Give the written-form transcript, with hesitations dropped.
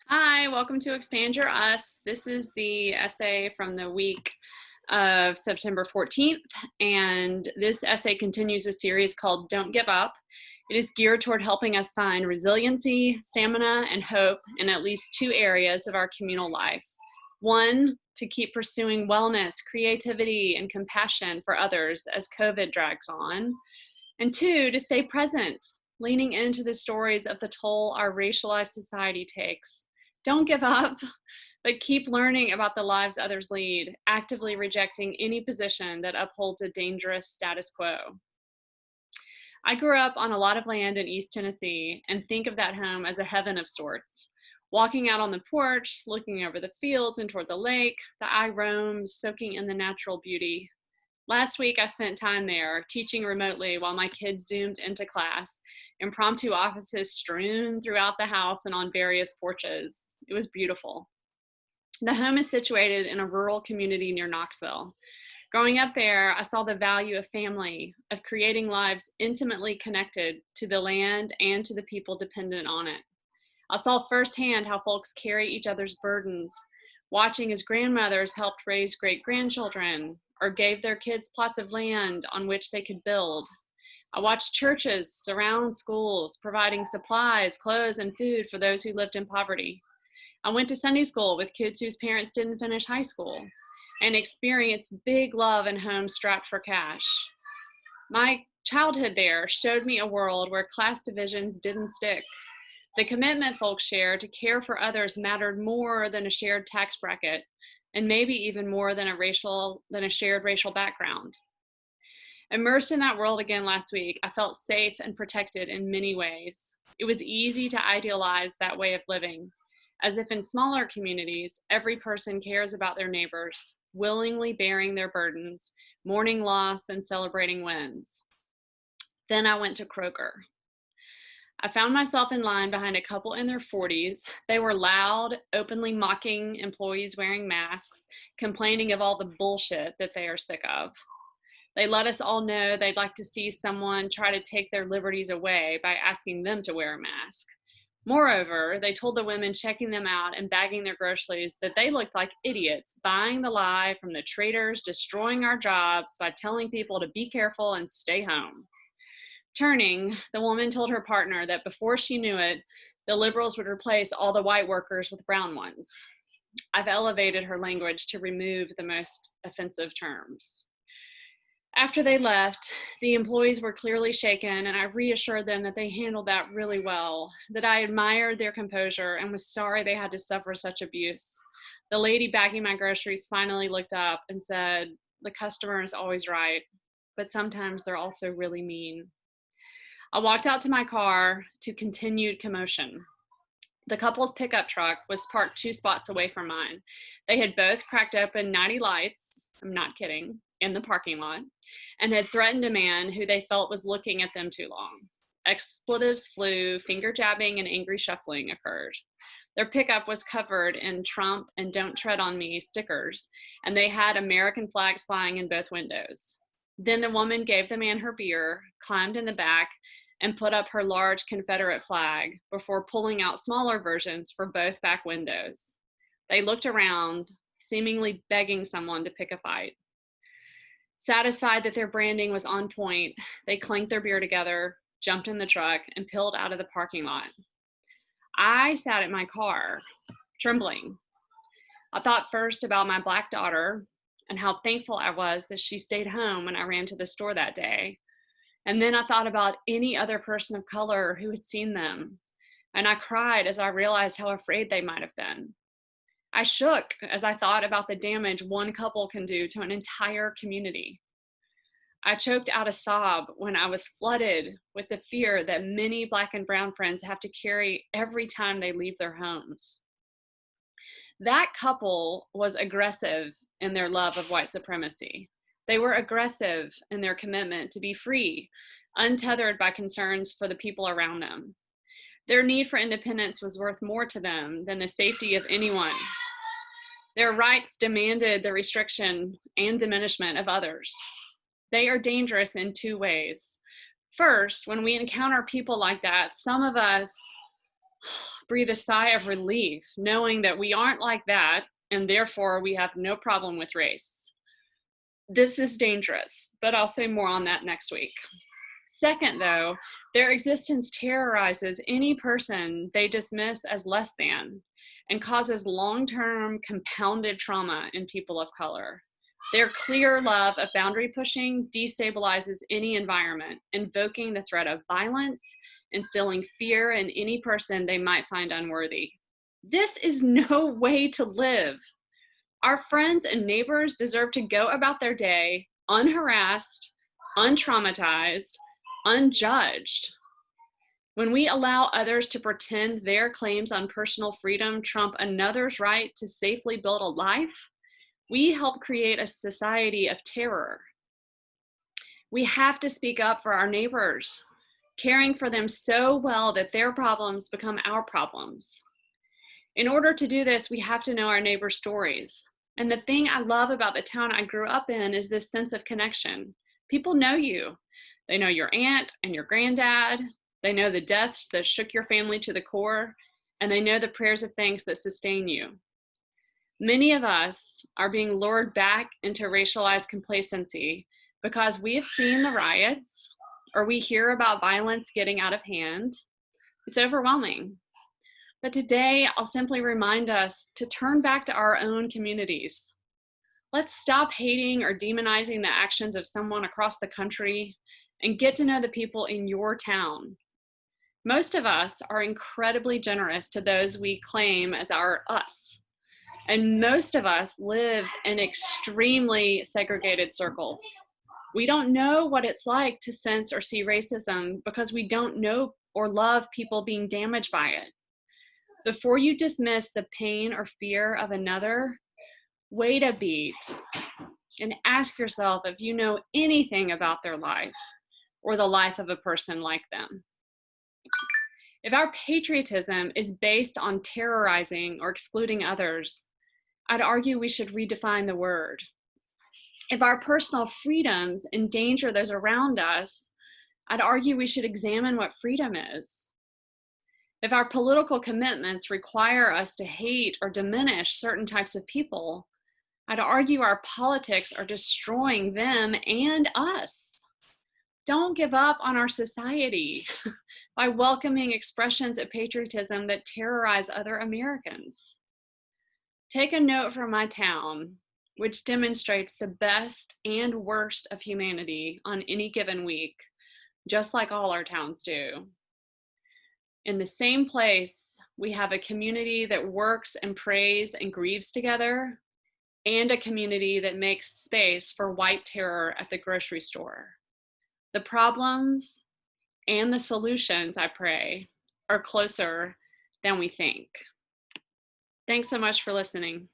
Hi, welcome to Expand Your Us. This is the essay from the week of September 14th, and this essay continues a series called Don't Give Up. It is geared toward helping us find resiliency, stamina, and hope in at least two areas of our communal life. One, to keep pursuing wellness, creativity, and compassion for others as COVID drags on. And two, to stay present, leaning into the stories of the toll our racialized society takes. Don't give up, but keep learning about the lives others lead, actively rejecting any position that upholds a dangerous status quo. I grew up on a lot of land in East Tennessee and think of that home as a heaven of sorts. Walking out on the porch, looking over the fields and toward the lake, the eye roams, soaking in the natural beauty. Last week, I spent time there teaching remotely while my kids zoomed into class, impromptu offices strewn throughout the house and on various porches. It was beautiful. The home is situated in a rural community near Knoxville. Growing up there, I saw the value of family, of creating lives intimately connected to the land and to the people dependent on it. I saw firsthand how folks carry each other's burdens, watching as grandmothers helped raise great-grandchildren or gave their kids plots of land on which they could build. I watched churches surround schools, providing supplies, clothes, and food for those who lived in poverty. I went to Sunday school with kids whose parents didn't finish high school and experienced big love in homes strapped for cash. My childhood there showed me a world where class divisions didn't stick. The commitment folks shared to care for others mattered more than a shared tax bracket, and maybe even more than a shared racial background. Immersed in that world again last week, I felt safe and protected in many ways. It was easy to idealize that way of living, as if in smaller communities, every person cares about their neighbors, willingly bearing their burdens, mourning loss, and celebrating wins. Then I went to Kroger. I found myself in line behind a couple in their 40s. They were loud, openly mocking employees wearing masks, complaining of all the bullshit that they are sick of. They let us all know they'd like to see someone try to take their liberties away by asking them to wear a mask. Moreover, they told the women checking them out and bagging their groceries that they looked like idiots, buying the lie from the traders, destroying our jobs by telling people to be careful and stay home. Turning, the woman told her partner that before she knew it, the liberals would replace all the white workers with brown ones. I've elevated her language to remove the most offensive terms. After they left, the employees were clearly shaken, and I reassured them that they handled that really well, that I admired their composure and was sorry they had to suffer such abuse. The lady bagging my groceries finally looked up and said, "The customer is always right, but sometimes they're also really mean." I walked out to my car to continued commotion. The couple's pickup truck was parked 2 spots away from mine. They had both cracked open natty lights, I'm not kidding, in the parking lot, and had threatened a man who they felt was looking at them too long. Expletives flew, finger jabbing and angry shuffling occurred. Their pickup was covered in Trump and Don't Tread on Me stickers, and they had American flags flying in both windows. Then the woman gave the man her beer, climbed in the back, and put up her large Confederate flag before pulling out smaller versions for both back windows. They looked around, seemingly begging someone to pick a fight. Satisfied that their branding was on point, they clanked their beer together, jumped in the truck, and peeled out of the parking lot. I sat at my car, trembling. I thought first about my Black daughter and how thankful I was that she stayed home when I ran to the store that day. And then I thought about any other person of color who had seen them. And I cried as I realized how afraid they might have been. I shook as I thought about the damage one couple can do to an entire community. I choked out a sob when I was flooded with the fear that many Black and brown friends have to carry every time they leave their homes. That couple was aggressive in their love of white supremacy. They were aggressive in their commitment to be free, untethered by concerns for the people around them. Their need for independence was worth more to them than the safety of anyone. Their rights demanded the restriction and diminishment of others. They are dangerous in 2 ways. First, when we encounter people like that, some of us breathe a sigh of relief, knowing that we aren't like that, and therefore we have no problem with race. This is dangerous, but I'll say more on that next week. Second, though, their existence terrorizes any person they dismiss as less than and causes long-term compounded trauma in people of color. Their clear love of boundary pushing destabilizes any environment, invoking the threat of violence, instilling fear in any person they might find unworthy. This is no way to live. Our friends and neighbors deserve to go about their day unharassed, untraumatized, unjudged. When we allow others to pretend their claims on personal freedom trump another's right to safely build a life, we help create a society of terror. We have to speak up for our neighbors, caring for them so well that their problems become our problems. In order to do this, we have to know our neighbors' stories. And the thing I love about the town I grew up in is this sense of connection. People know you. They know your aunt and your granddad. They know the deaths that shook your family to the core, and they know the prayers of thanks that sustain you. Many of us are being lured back into racialized complacency because we have seen the riots or we hear about violence getting out of hand. It's overwhelming. But today, I'll simply remind us to turn back to our own communities. Let's stop hating or demonizing the actions of someone across the country and get to know the people in your town. Most of us are incredibly generous to those we claim as our us. And most of us live in extremely segregated circles. We don't know what it's like to sense or see racism because we don't know or love people being damaged by it. Before you dismiss the pain or fear of another, wait a beat and ask yourself if you know anything about their life or the life of a person like them. If our patriotism is based on terrorizing or excluding others, I'd argue we should redefine the word. If our personal freedoms endanger those around us, I'd argue we should examine what freedom is. If our political commitments require us to hate or diminish certain types of people, I'd argue our politics are destroying them and us. Don't give up on our society by welcoming expressions of patriotism that terrorize other Americans. Take a note from my town, which demonstrates the best and worst of humanity on any given week, just like all our towns do. In the same place, we have a community that works and prays and grieves together, and a community that makes space for white terror at the grocery store. The problems and the solutions, I pray, are closer than we think. Thanks so much for listening.